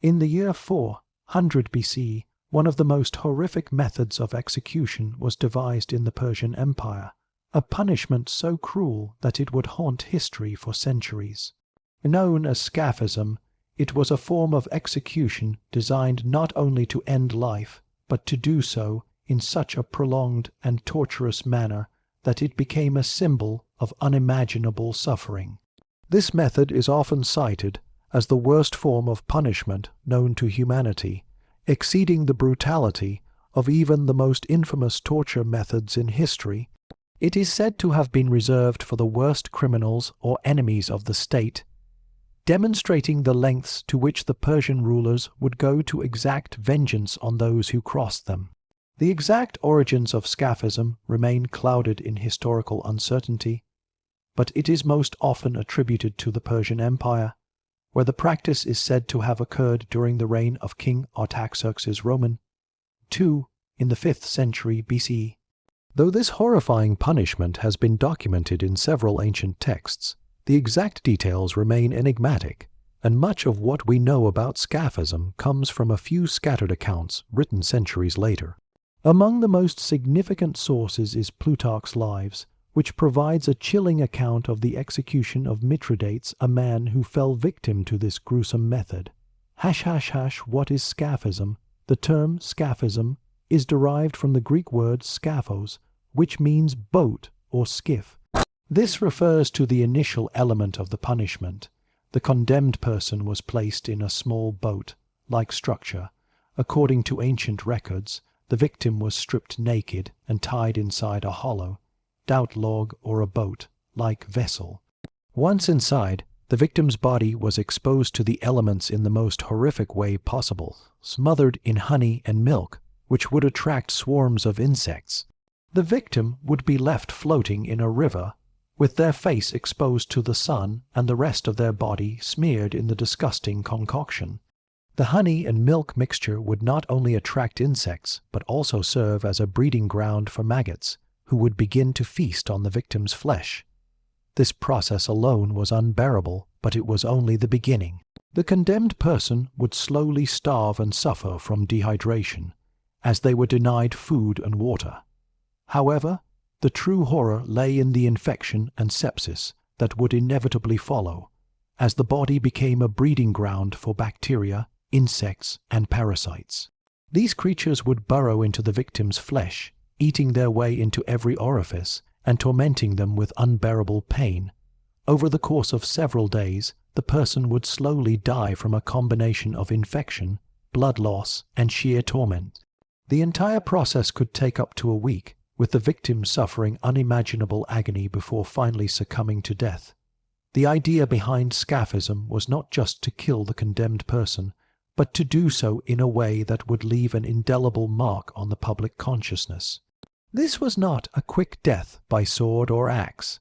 In the year 400 BC, one of the most horrific methods of execution was devised in the Persian Empire, a punishment so cruel that it would haunt history for centuries. Known as Scaphism, it was a form of execution designed not only to end life, but to do so in such a prolonged and torturous manner that it became a symbol of unimaginable suffering. This method is often cited as the worst form of punishment known to humanity, exceeding the brutality of even the most infamous torture methods in history. It is said to have been reserved for the worst criminals or enemies of the state, demonstrating the lengths to which the Persian rulers would go to exact vengeance on those who crossed them. The exact origins of Scaphism remain clouded in historical uncertainty, but it is most often attributed to the Persian Empire, where the practice is said to have occurred during the reign of King Artaxerxes II in the 5th century BC. Though this horrifying punishment has been documented in several ancient texts, the exact details remain enigmatic, and much of what we know about Scaphism comes from a few scattered accounts written centuries later. Among the most significant sources is Plutarch's Lives, which provides a chilling account of the execution of Mithridates, a man who fell victim to this gruesome method. What is Scaphism? The term Scaphism is derived from the Greek word scaphos, which means boat or skiff. This refers to the initial element of the punishment. The condemned person was placed in a small boat-like structure. According to ancient records, the victim was stripped naked and tied inside a hollow doubt-log or a boat-like vessel. Once inside, the victim's body was exposed to the elements in the most horrific way possible, smothered in honey and milk, which would attract swarms of insects. The victim would be left floating in a river, with their face exposed to the sun and the rest of their body smeared in the disgusting concoction. The honey and milk mixture would not only attract insects, but also serve as a breeding ground for maggots, who would begin to feast on the victim's flesh. This process alone was unbearable, but it was only the beginning. The condemned person would slowly starve and suffer from dehydration, as they were denied food and water. However, the true horror lay in the infection and sepsis that would inevitably follow, as the body became a breeding ground for bacteria, insects, and parasites. These creatures would burrow into the victim's flesh, eating their way into every orifice and tormenting them with unbearable pain. Over the course of several days, the person would slowly die from a combination of infection, blood loss, and sheer torment. The entire process could take up to a week, with the victim suffering unimaginable agony before finally succumbing to death. The idea behind Scaphism was not just to kill the condemned person, but to do so in a way that would leave an indelible mark on the public consciousness. This was not a quick death by sword or axe.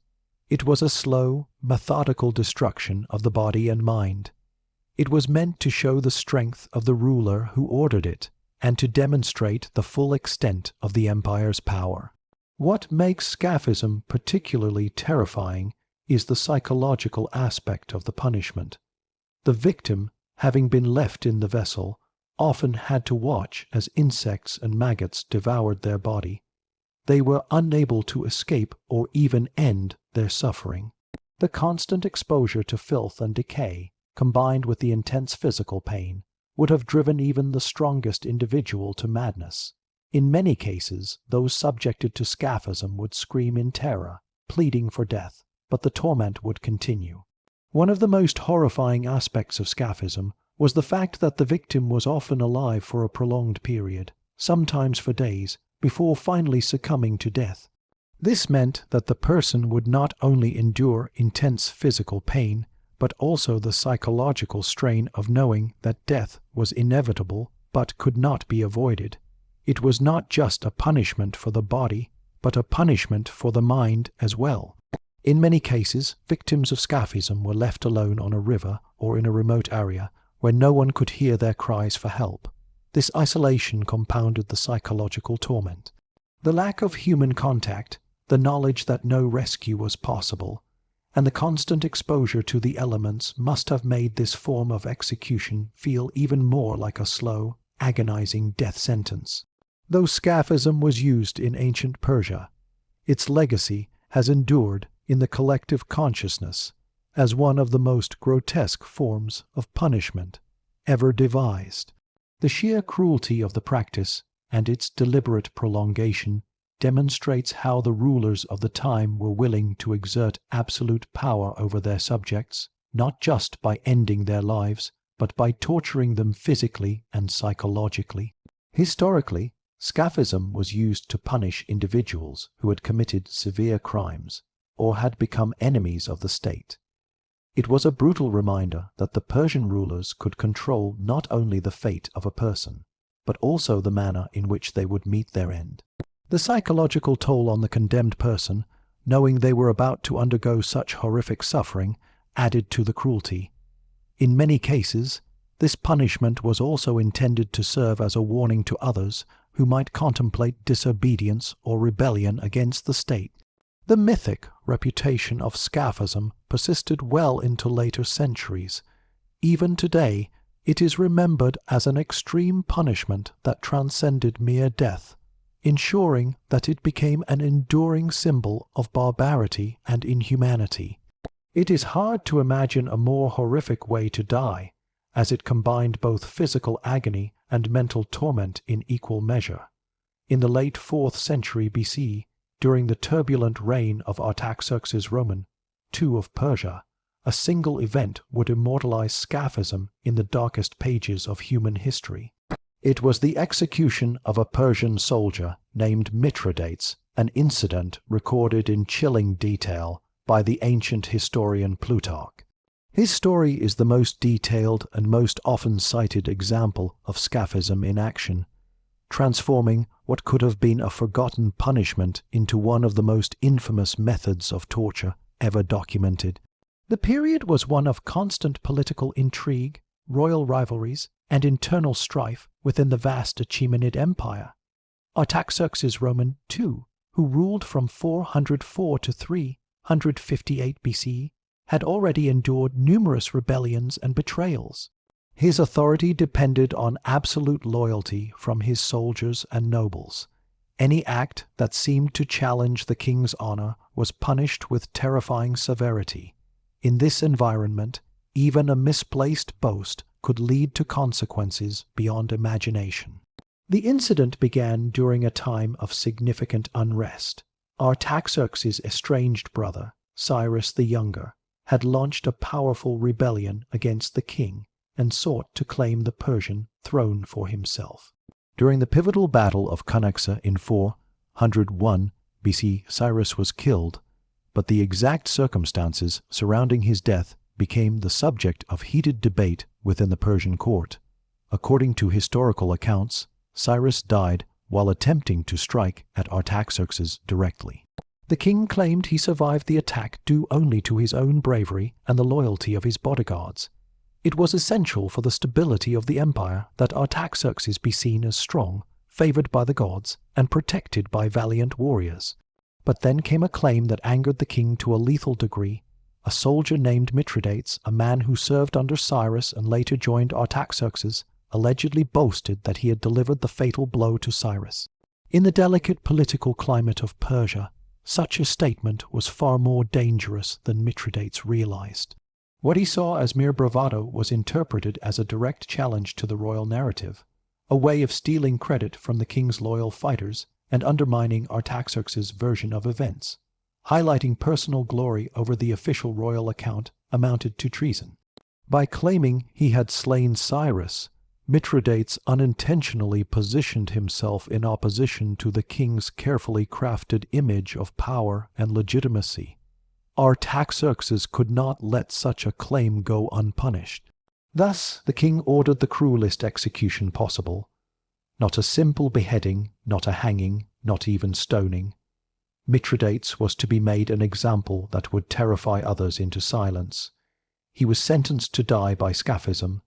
It was a slow, methodical destruction of the body and mind. It was meant to show the strength of the ruler who ordered it, and to demonstrate the full extent of the empire's power. What makes Scaphism particularly terrifying is the psychological aspect of the punishment. The victim, having been left in the vessel, often had to watch as insects and maggots devoured their body. They were unable to escape or even end their suffering. The constant exposure to filth and decay, combined with the intense physical pain, would have driven even the strongest individual to madness. In many cases, those subjected to Scaphism would scream in terror, pleading for death, but the torment would continue. One of the most horrifying aspects of Scaphism was the fact that the victim was often alive for a prolonged period, sometimes for days, before finally succumbing to death. This meant that the person would not only endure intense physical pain, but also the psychological strain of knowing that death was inevitable but could not be avoided. It was not just a punishment for the body, but a punishment for the mind as well. In many cases, victims of Scaphism were left alone on a river or in a remote area where no one could hear their cries for help. This isolation compounded the psychological torment. The lack of human contact, the knowledge that no rescue was possible, and the constant exposure to the elements must have made this form of execution feel even more like a slow, agonizing death sentence. Though Scaphism was used in ancient Persia, its legacy has endured in the collective consciousness as one of the most grotesque forms of punishment ever devised. The sheer cruelty of the practice and its deliberate prolongation demonstrates how the rulers of the time were willing to exert absolute power over their subjects, not just by ending their lives, but by torturing them physically and psychologically. Historically, Scaphism was used to punish individuals who had committed severe crimes or had become enemies of the state. It was a brutal reminder that the Persian rulers could control not only the fate of a person, but also the manner in which they would meet their end. The psychological toll on the condemned person, knowing they were about to undergo such horrific suffering, added to the cruelty. In many cases, this punishment was also intended to serve as a warning to others who might contemplate disobedience or rebellion against the state. The mythic reputation of Scaphism persisted well into later centuries. Even today, it is remembered as an extreme punishment that transcended mere death, ensuring that it became an enduring symbol of barbarity and inhumanity. It is hard to imagine a more horrific way to die, as it combined both physical agony and mental torment in equal measure. In the late 4th century BC, during the turbulent reign of Artaxerxes II of Persia, a single event would immortalize Scaphism in the darkest pages of human history. It was the execution of a Persian soldier named Mithridates, an incident recorded in chilling detail by the ancient historian Plutarch. His story is the most detailed and most often cited example of Scaphism in action, transforming what could have been a forgotten punishment into one of the most infamous methods of torture ever documented. The period was one of constant political intrigue, royal rivalries, and internal strife within the vast Achaemenid Empire. Artaxerxes II, who ruled from 404 to 358 BC, had already endured numerous rebellions and betrayals. His authority depended on absolute loyalty from his soldiers and nobles. Any act that seemed to challenge the king's honor was punished with terrifying severity. In this environment, even a misplaced boast could lead to consequences beyond imagination. The incident began during a time of significant unrest. Artaxerxes' estranged brother, Cyrus the Younger, had launched a powerful rebellion against the king and sought to claim the Persian throne for himself. During the pivotal battle of Cunaxa in 401 BC, Cyrus was killed, but the exact circumstances surrounding his death became the subject of heated debate within the Persian court. According to historical accounts, Cyrus died while attempting to strike at Artaxerxes directly. The king claimed he survived the attack due only to his own bravery and the loyalty of his bodyguards. It was essential for the stability of the empire that Artaxerxes be seen as strong, favored by the gods, and protected by valiant warriors. But then came a claim that angered the king to a lethal degree. A soldier named Mithridates, a man who served under Cyrus and later joined Artaxerxes, allegedly boasted that he had delivered the fatal blow to Cyrus. In the delicate political climate of Persia, such a statement was far more dangerous than Mithridates realized. What he saw as mere bravado was interpreted as a direct challenge to the royal narrative, a way of stealing credit from the king's loyal fighters and undermining Artaxerxes' version of events. Highlighting personal glory over the official royal account amounted to treason. By claiming he had slain Cyrus, Mithridates unintentionally positioned himself in opposition to the king's carefully crafted image of power and legitimacy. Artaxerxes could not let such a claim go unpunished. Thus the king ordered the cruelest execution possible. Not a simple beheading, not a hanging, not even stoning. Mithridates was to be made an example that would terrify others into silence. He was sentenced to die by Scaphism,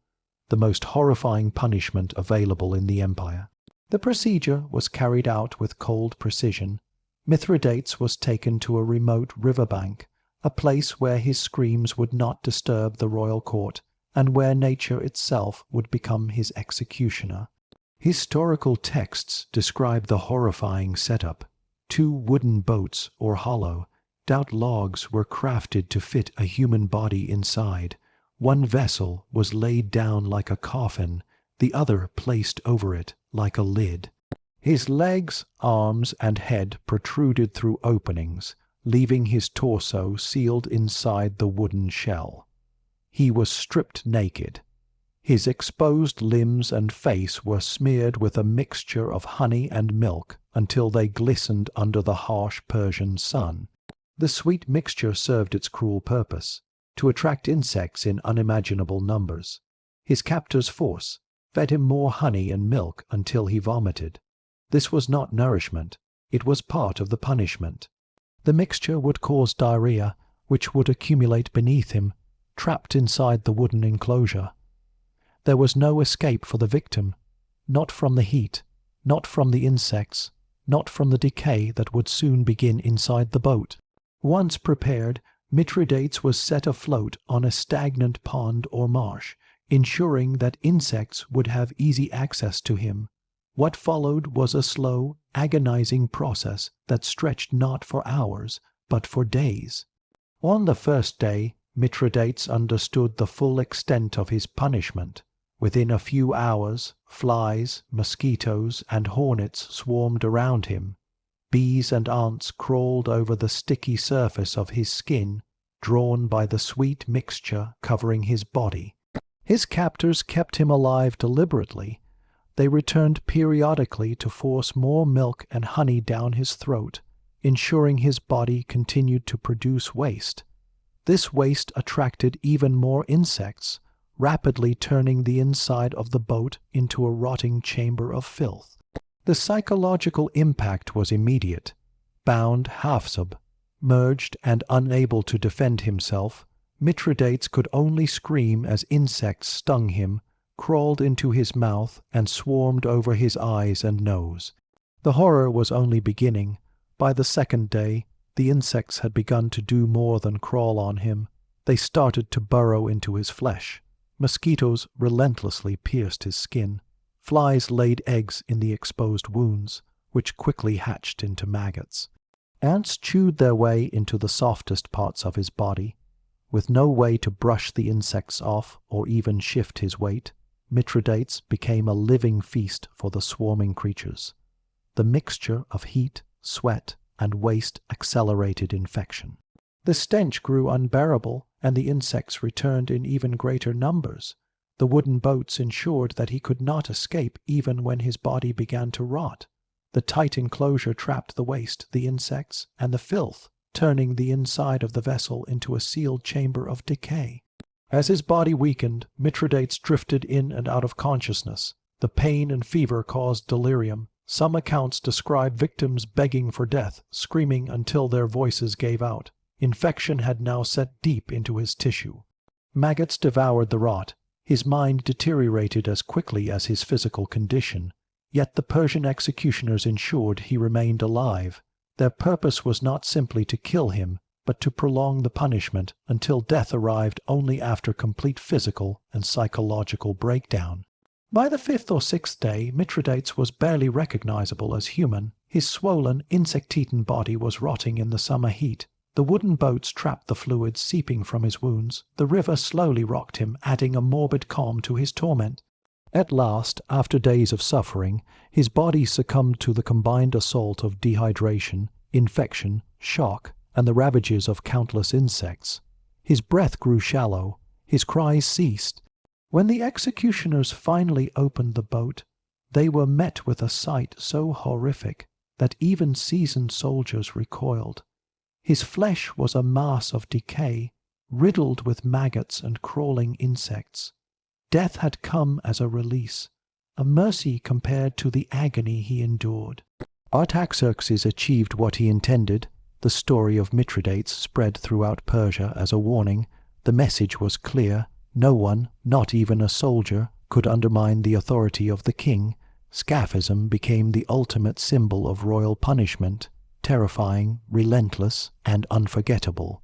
the most horrifying punishment available in the empire. The procedure was carried out with cold precision. Mithridates was taken to a remote riverbank, a place where his screams would not disturb the royal court, and where nature itself would become his executioner. Historical texts describe the horrifying setup. 2 wooden boats, or hollow, stout logs were crafted to fit a human body inside. One vessel was laid down like a coffin, the other placed over it like a lid. His legs, arms, and head protruded through openings, leaving his torso sealed inside the wooden shell. He was stripped naked. His exposed limbs and face were smeared with a mixture of honey and milk until they glistened under the harsh Persian sun. The sweet mixture served its cruel purpose, to attract insects in unimaginable numbers. His captor's force fed him more honey and milk until he vomited. This was not nourishment, it was part of the punishment. The mixture would cause diarrhea, which would accumulate beneath him, trapped inside the wooden enclosure. There was no escape for the victim, not from the heat, not from the insects, not from the decay that would soon begin inside the boat. Once prepared, Mithridates was set afloat on a stagnant pond or marsh, ensuring that insects would have easy access to him. What followed was a slow, agonizing process that stretched not for hours, but for days. On the first day, Mithridates understood the full extent of his punishment. Within a few hours, flies, mosquitoes, and hornets swarmed around him. Bees and ants crawled over the sticky surface of his skin, drawn by the sweet mixture covering his body. His captors kept him alive deliberately. They returned periodically to force more milk and honey down his throat, ensuring his body continued to produce waste. This waste attracted even more insects, rapidly turning the inside of the boat into a rotting chamber of filth. The psychological impact was immediate. Bound half-sub, merged and unable to defend himself, Mithridates could only scream as insects stung him, crawled into his mouth, and swarmed over his eyes and nose. The horror was only beginning. By the second day, the insects had begun to do more than crawl on him. They started to burrow into his flesh. Mosquitoes relentlessly pierced his skin. Flies laid eggs in the exposed wounds, which quickly hatched into maggots. Ants chewed their way into the softest parts of his body. With no way to brush the insects off or even shift his weight, Mithridates became a living feast for the swarming creatures. The mixture of heat, sweat, and waste accelerated infection. The stench grew unbearable, and the insects returned in even greater numbers. The wooden boats ensured that he could not escape even when his body began to rot. The tight enclosure trapped the waste, the insects, and the filth, turning the inside of the vessel into a sealed chamber of decay. As his body weakened, Mithridates drifted in and out of consciousness. The pain and fever caused delirium. Some accounts describe victims begging for death, screaming until their voices gave out. Infection had now set deep into his tissue. Maggots devoured the rot. His mind deteriorated as quickly as his physical condition. Yet the Persian executioners ensured he remained alive. Their purpose was not simply to kill him, but to prolong the punishment until death arrived only after complete physical and psychological breakdown. By the 5th or 6th day, Mithridates was barely recognizable as human. His swollen, insect-eaten body was rotting in the summer heat. The wooden boats trapped the fluids seeping from his wounds. The river slowly rocked him, adding a morbid calm to his torment. At last, after days of suffering, his body succumbed to the combined assault of dehydration, infection, shock, and the ravages of countless insects. His breath grew shallow. His cries ceased. When the executioners finally opened the boat, they were met with a sight so horrific that even seasoned soldiers recoiled. His flesh was a mass of decay, riddled with maggots and crawling insects. Death had come as a release, a mercy compared to the agony he endured. Artaxerxes achieved what he intended. The story of Mithridates spread throughout Persia as a warning. The message was clear. No one, not even a soldier, could undermine the authority of the king. Scaphism became the ultimate symbol of royal punishment, terrifying, relentless, and unforgettable.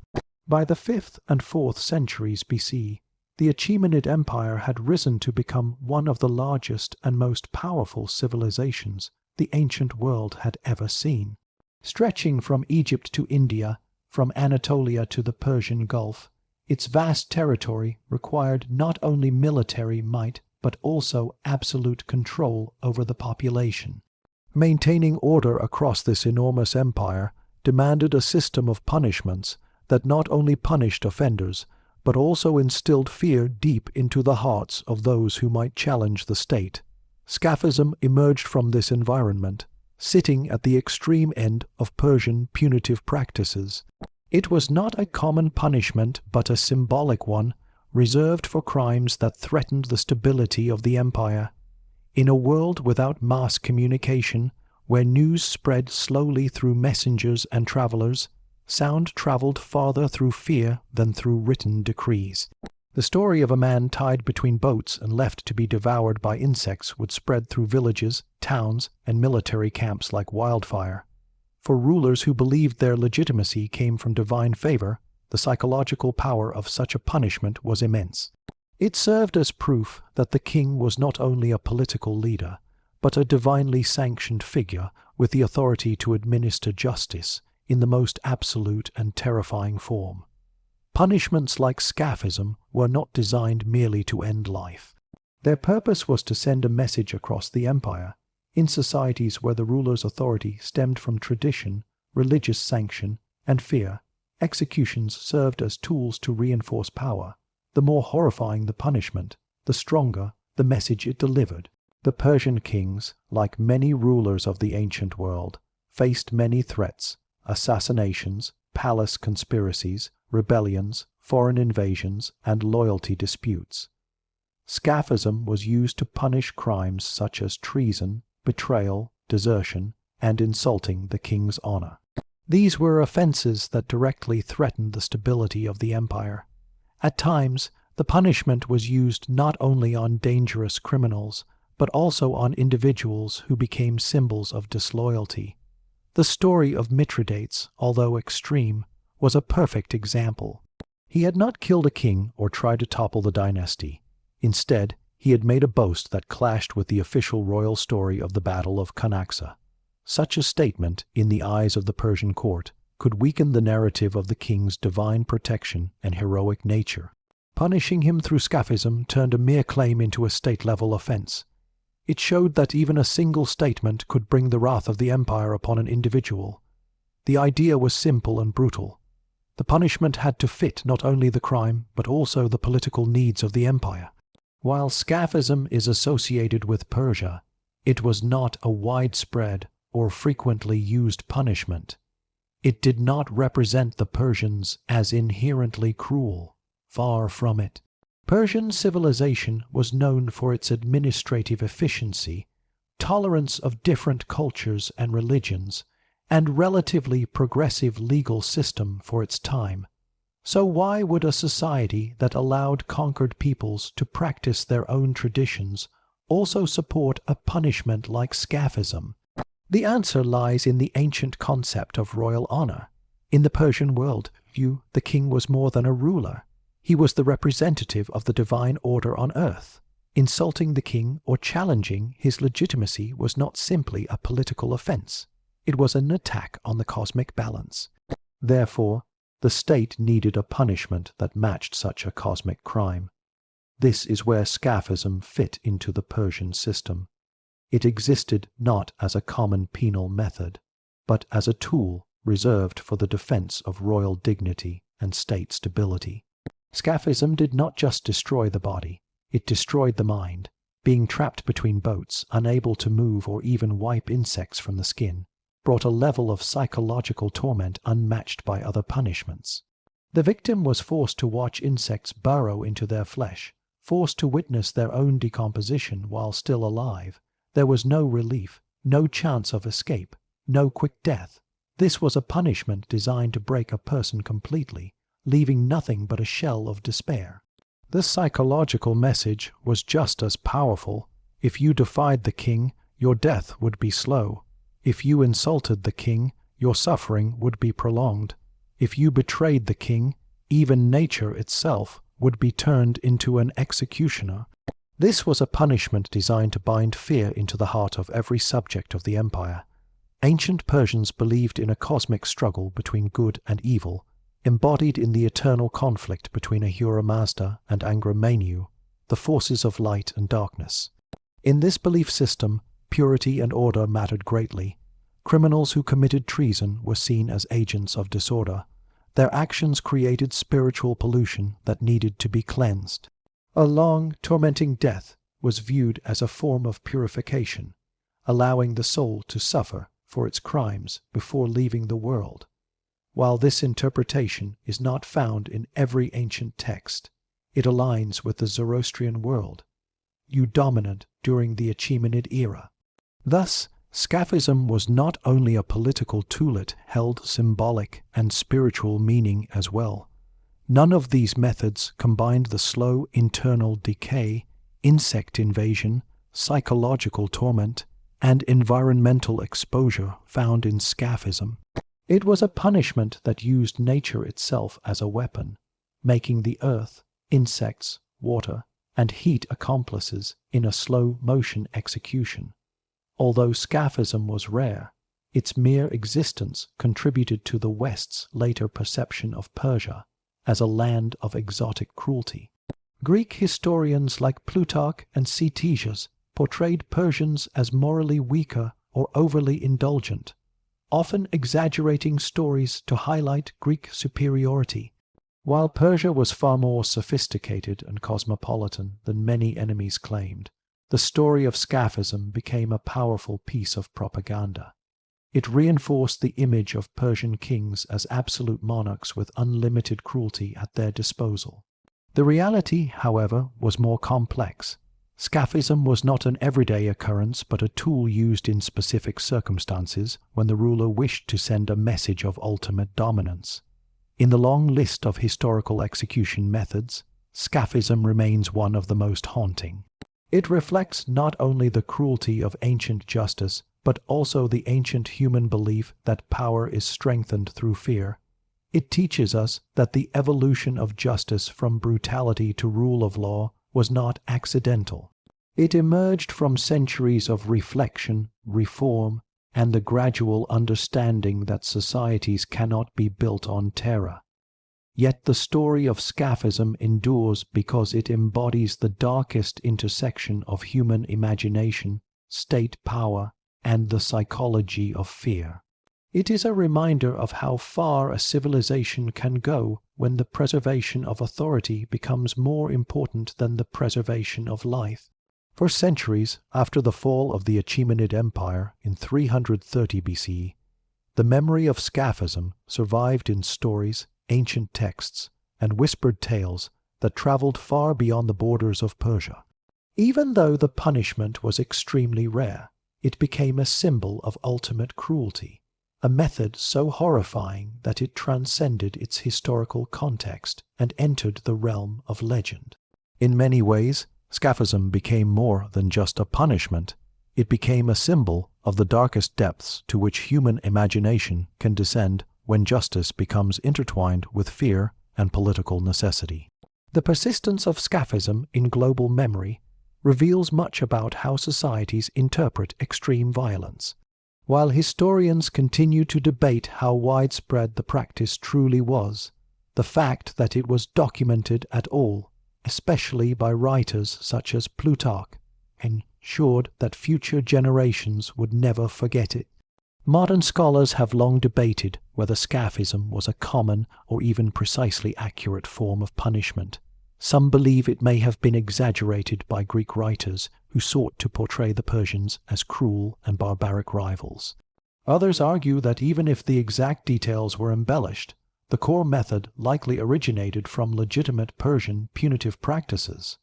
By the 5th and 4th centuries BC, the Achaemenid Empire had risen to become one of the largest and most powerful civilizations the ancient world had ever seen. Stretching from Egypt to India, from Anatolia to the Persian Gulf, its vast territory required not only military might but also absolute control over the population. Maintaining order across this enormous empire demanded a system of punishments that not only punished offenders, but also instilled fear deep into the hearts of those who might challenge the state. Scaphism emerged from this environment, sitting at the extreme end of Persian punitive practices. It was not a common punishment but a symbolic one, reserved for crimes that threatened the stability of the empire. In a world without mass communication, where news spread slowly through messengers and travelers, sound traveled farther through fear than through written decrees. The story of a man tied between boats and left to be devoured by insects would spread through villages, towns, and military camps like wildfire. For rulers who believed their legitimacy came from divine favor, the psychological power of such a punishment was immense. It served as proof that the king was not only a political leader, but a divinely sanctioned figure with the authority to administer justice in the most absolute and terrifying form. Punishments like Scaphism were not designed merely to end life. Their purpose was to send a message across the empire. In societies where the ruler's authority stemmed from tradition, religious sanction, and fear, executions served as tools to reinforce power. The more horrifying the punishment, the stronger the message it delivered. The Persian kings, like many rulers of the ancient world, faced many threats: assassinations, palace conspiracies, rebellions, foreign invasions, and loyalty disputes. Scaphism was used to punish crimes such as treason, betrayal, desertion, and insulting the king's honor. These were offenses that directly threatened the stability of the empire. At times, the punishment was used not only on dangerous criminals, but also on individuals who became symbols of disloyalty. The story of Mithridates, although extreme, was a perfect example. He had not killed a king or tried to topple the dynasty. Instead, he had made a boast that clashed with the official royal story of the Battle of Cunaxa. Such a statement, in the eyes of the Persian court, could weaken the narrative of the king's divine protection and heroic nature. Punishing him through Scaphism turned a mere claim into a state-level offense. It showed that even a single statement could bring the wrath of the empire upon an individual. The idea was simple and brutal. The punishment had to fit not only the crime, but also the political needs of the empire. While Scaphism is associated with Persia, it was not a widespread or frequently used punishment. It did not represent the Persians as inherently cruel. Far from it. Persian civilization was known for its administrative efficiency, tolerance of different cultures and religions, and relatively progressive legal system for its time. So why would a society that allowed conquered peoples to practice their own traditions also support a punishment like Scaphism? The answer lies in the ancient concept of royal honor. In the Persian world view, the king was more than a ruler. He was the representative of the divine order on earth. Insulting the king or challenging his legitimacy was not simply a political offense. It was an attack on the cosmic balance. Therefore, the state needed a punishment that matched such a cosmic crime. This is where Scaphism fit into the Persian system. It existed not as a common penal method, but as a tool reserved for the defense of royal dignity and state stability. Scaphism did not just destroy the body, it destroyed the mind. Being trapped between boats, unable to move or even wipe insects from the skin, brought a level of psychological torment unmatched by other punishments. The victim was forced to watch insects burrow into their flesh, forced to witness their own decomposition while still alive. There was no relief, no chance of escape, no quick death. This was a punishment designed to break a person completely, leaving nothing but a shell of despair. The psychological message was just as powerful. If you defied the king, your death would be slow. If you insulted the king, your suffering would be prolonged. If you betrayed the king, even nature itself would be turned into an executioner. This was a punishment designed to bind fear into the heart of every subject of the empire. Ancient Persians believed in a cosmic struggle between good and evil, embodied in the eternal conflict between Ahura Mazda and Angra Mainyu, the forces of light and darkness. In this belief system, purity and order mattered greatly. Criminals who committed treason were seen as agents of disorder. Their actions created spiritual pollution that needed to be cleansed. A long, tormenting death was viewed as a form of purification, allowing the soul to suffer for its crimes before leaving the world. While this interpretation is not found in every ancient text, it aligns with the Zoroastrian world, dominant during the Achaemenid era. Thus, Scaphism was not only a political tool, it held symbolic and spiritual meaning as well. None of these methods combined the slow internal decay, insect invasion, psychological torment, and environmental exposure found in Scaphism. It was a punishment that used nature itself as a weapon, making the earth, insects, water, and heat accomplices in a slow-motion execution. Although Scaphism was rare, its mere existence contributed to the West's later perception of Persia as a land of exotic cruelty. Greek historians like Plutarch and Ctesias portrayed Persians as morally weaker or overly indulgent, often exaggerating stories to highlight Greek superiority. While Persia was far more sophisticated and cosmopolitan than many enemies claimed, the story of Scaphism became a powerful piece of propaganda. It reinforced the image of Persian kings as absolute monarchs with unlimited cruelty at their disposal. The reality, however, was more complex. Scaphism was not an everyday occurrence but a tool used in specific circumstances when the ruler wished to send a message of ultimate dominance. In the long list of historical execution methods, Scaphism remains one of the most haunting. It reflects not only the cruelty of ancient justice, but also the ancient human belief that power is strengthened through fear. It teaches us that the evolution of justice from brutality to rule of law was not accidental. It emerged from centuries of reflection, reform, and the gradual understanding that societies cannot be built on terror. Yet the story of Scaphism endures because it embodies the darkest intersection of human imagination, state power, and the psychology of fear. It is a reminder of how far a civilization can go when the preservation of authority becomes more important than the preservation of life. For centuries after the fall of the Achaemenid Empire in 330 BC, the memory of Scaphism survived in stories, ancient texts, and whispered tales that traveled far beyond the borders of Persia. Even though the punishment was extremely rare, it became a symbol of ultimate cruelty, a method so horrifying that it transcended its historical context and entered the realm of legend. In many ways, Scaphism became more than just a punishment. It became a symbol of the darkest depths to which human imagination can descend when justice becomes intertwined with fear and political necessity. The persistence of Scaphism in global memory reveals much about how societies interpret extreme violence. While historians continue to debate how widespread the practice truly was, the fact that it was documented at all, especially by writers such as Plutarch, ensured that future generations would never forget it. Modern scholars have long debated whether Scaphism was a common or even precisely accurate form of punishment. Some believe it may have been exaggerated by Greek writers who sought to portray the Persians as cruel and barbaric rivals. Others argue that even if the exact details were embellished, the core method likely originated from legitimate Persian punitive practices.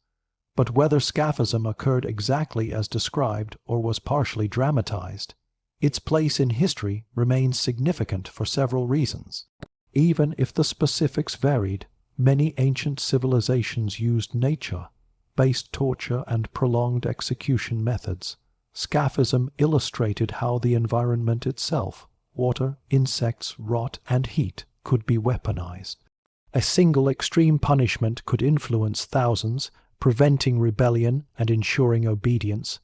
But whether Scaphism occurred exactly as described or was partially dramatized, its place in history remains significant for several reasons. Even if the specifics varied, many ancient civilizations used nature-based torture and prolonged execution methods. Scaphism illustrated how the environment itself, water, insects, rot, and heat, could be weaponized. A single extreme punishment could influence thousands, preventing rebellion and ensuring obedience.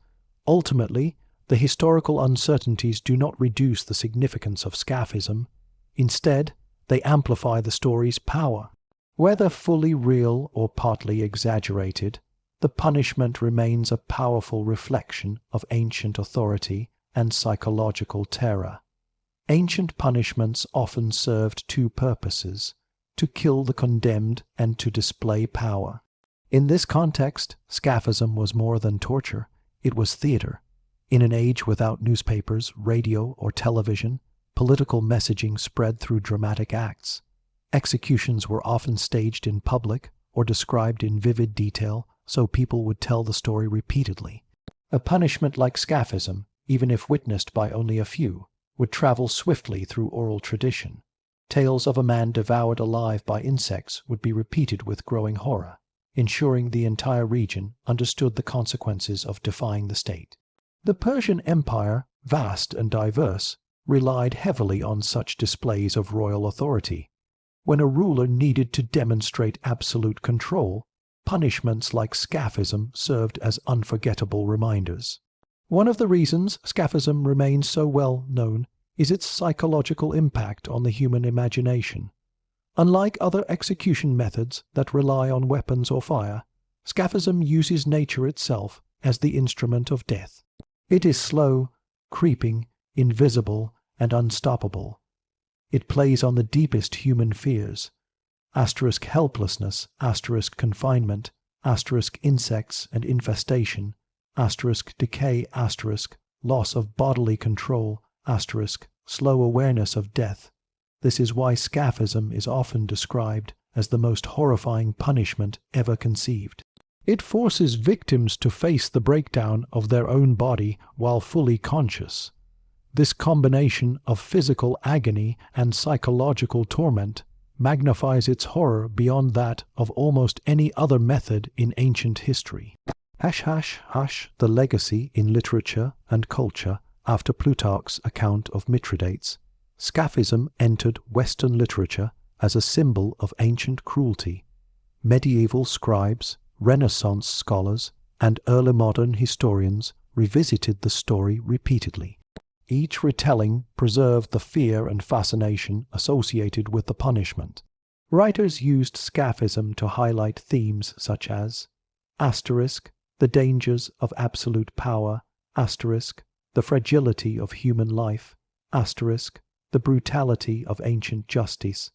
Ultimately, the historical uncertainties do not reduce the significance of Scaphism. Instead, they amplify the story's power. Whether fully real or partly exaggerated, the punishment remains a powerful reflection of ancient authority and psychological terror. Ancient punishments often served two purposes: to kill the condemned and to display power. In this context, Scaphism was more than torture, it was theater. In an age without newspapers, radio, or television, political messaging spread through dramatic acts. Executions were often staged in public or described in vivid detail so people would tell the story repeatedly. A punishment like Scaphism, even if witnessed by only a few, would travel swiftly through oral tradition. Tales of a man devoured alive by insects would be repeated with growing horror, ensuring the entire region understood the consequences of defying the state. The Persian Empire, vast and diverse, relied heavily on such displays of royal authority. When a ruler needed to demonstrate absolute control, punishments like Scaphism served as unforgettable reminders. One of the reasons Scaphism remains so well known is its psychological impact on the human imagination. Unlike other execution methods that rely on weapons or fire, Scaphism uses nature itself as the instrument of death. It is slow, creeping, invisible, and unstoppable. It plays on the deepest human fears: helplessness, confinement, insects and infestation, decay, loss of bodily control, slow awareness of death. This is why Scaphism is often described as the most horrifying punishment ever conceived. It forces victims to face the breakdown of their own body while fully conscious. This combination of physical agony and psychological torment magnifies its horror beyond that of almost any other method in ancient history. The legacy in literature and culture. After Plutarch's account of Mithridates, Scaphism entered Western literature as a symbol of ancient cruelty. Medieval scribes, Renaissance scholars, and early modern historians revisited the story repeatedly. Each retelling preserved the fear and fascination associated with the punishment. Writers used Scaphism to highlight themes such as the dangers of absolute power, the fragility of human life, the brutality of ancient justice,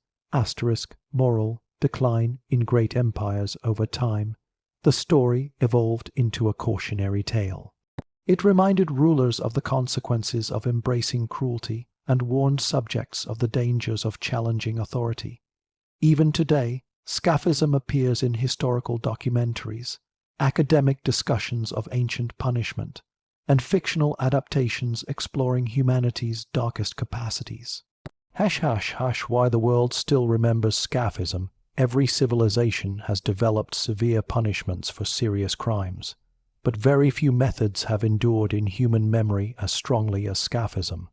moral decline in great empires over time. The story evolved into a cautionary tale. It reminded rulers of the consequences of embracing cruelty and warned subjects of the dangers of challenging authority. Even today, Scaphism appears in historical documentaries, academic discussions of ancient punishment, and fictional adaptations exploring humanity's darkest capacities. Why the world still remembers Scaphism. Every civilization has developed severe punishments for serious crimes, but very few methods have endured in human memory as strongly as Scaphism.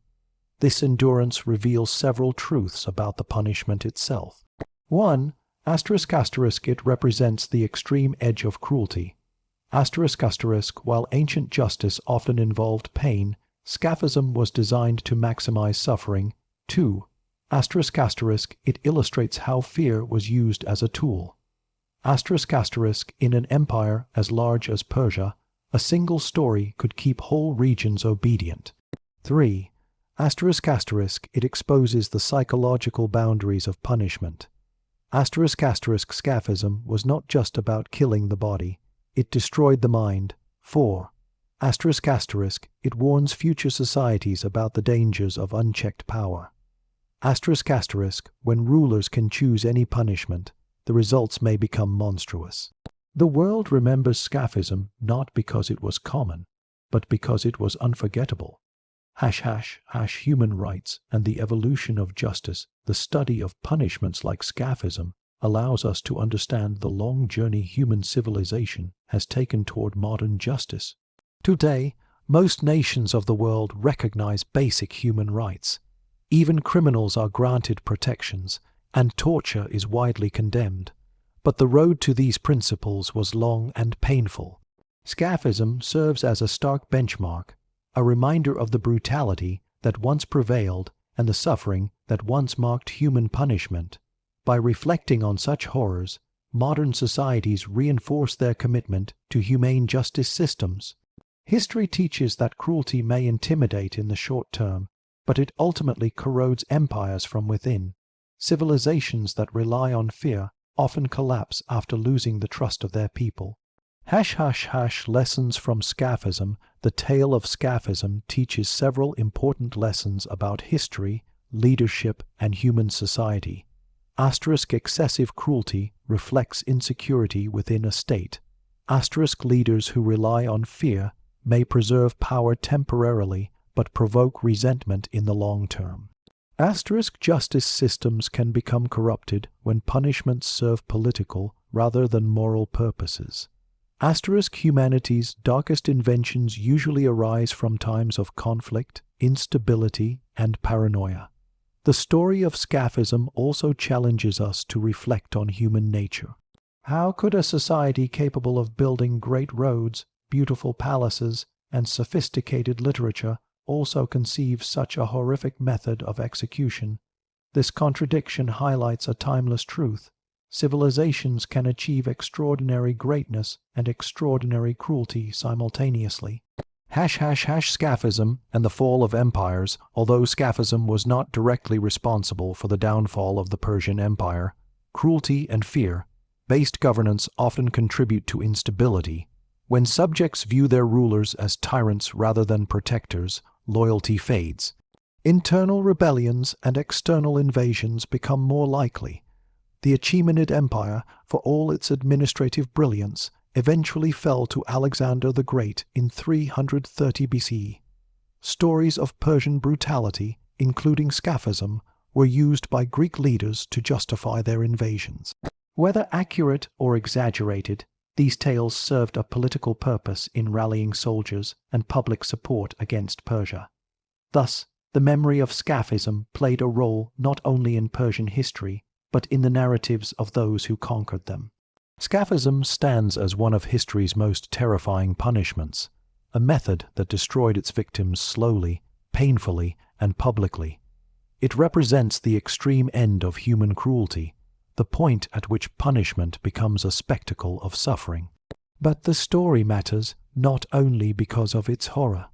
This endurance reveals several truths about the punishment itself. 1. It represents the extreme edge of cruelty. While ancient justice often involved pain, Scaphism was designed to maximize suffering. 2. It illustrates how fear was used as a tool. In an empire as large as Persia, a single story could keep whole regions obedient. 3. It exposes the psychological boundaries of punishment. Scaphism was not just about killing the body, it destroyed the mind. 4. It warns future societies about the dangers of unchecked power. When rulers can choose any punishment, the results may become monstrous. The world remembers Scaphism not because it was common, but because it was unforgettable. Human rights and the evolution of justice. The study of punishments like Scaphism allows us to understand the long journey human civilization has taken toward modern justice. Today, most nations of the world recognize basic human rights. Even criminals are granted protections, and torture is widely condemned. But the road to these principles was long and painful. Scaphism serves as a stark benchmark, a reminder of the brutality that once prevailed and the suffering that once marked human punishment. By reflecting on such horrors, modern societies reinforce their commitment to humane justice systems. History teaches that cruelty may intimidate in the short term, but it ultimately corrodes empires from within. Civilizations that rely on fear often collapse after losing the trust of their people. Lessons from Scaphism. The tale of Scaphism teaches several important lessons about history, leadership, and human society. Excessive cruelty reflects insecurity within a state. Leaders who rely on fear may preserve power temporarily but provoke resentment in the long term. Justice systems can become corrupted when punishments serve political rather than moral purposes. Humanity's darkest inventions usually arise from times of conflict, instability, and paranoia. The story of Scaphism also challenges us to reflect on human nature. How could a society capable of building great roads, beautiful palaces, and sophisticated literature also conceive such a horrific method of execution? This contradiction highlights a timeless truth. Civilizations can achieve extraordinary greatness and extraordinary cruelty simultaneously. Scaphism and the fall of empires. Although Scaphism was not directly responsible for the downfall of the Persian Empire, cruelty and fear-based governance often contribute to instability. When subjects view their rulers as tyrants rather than protectors, loyalty fades. Internal rebellions and external invasions become more likely. The Achaemenid Empire, for all its administrative brilliance, eventually fell to Alexander the Great in 330 BC. Stories of Persian brutality, including Scaphism, were used by Greek leaders to justify their invasions. Whether accurate or exaggerated, these tales served a political purpose in rallying soldiers and public support against Persia. Thus, the memory of Scaphism played a role not only in Persian history, but in the narratives of those who conquered them. Scaphism stands as one of history's most terrifying punishments, a method that destroyed its victims slowly, painfully, and publicly. It represents the extreme end of human cruelty, the point at which punishment becomes a spectacle of suffering. But the story matters not only because of its horror.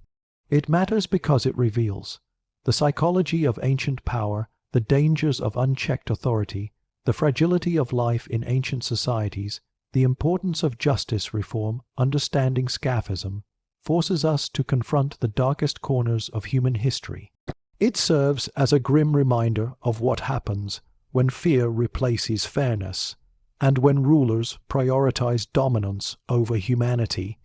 It matters because it reveals the psychology of ancient power, the dangers of unchecked authority, the fragility of life in ancient societies, the importance of justice reform. Understanding Scaphism forces us to confront the darkest corners of human history. It serves as a grim reminder of what happens when fear replaces fairness, and when rulers prioritize dominance over humanity.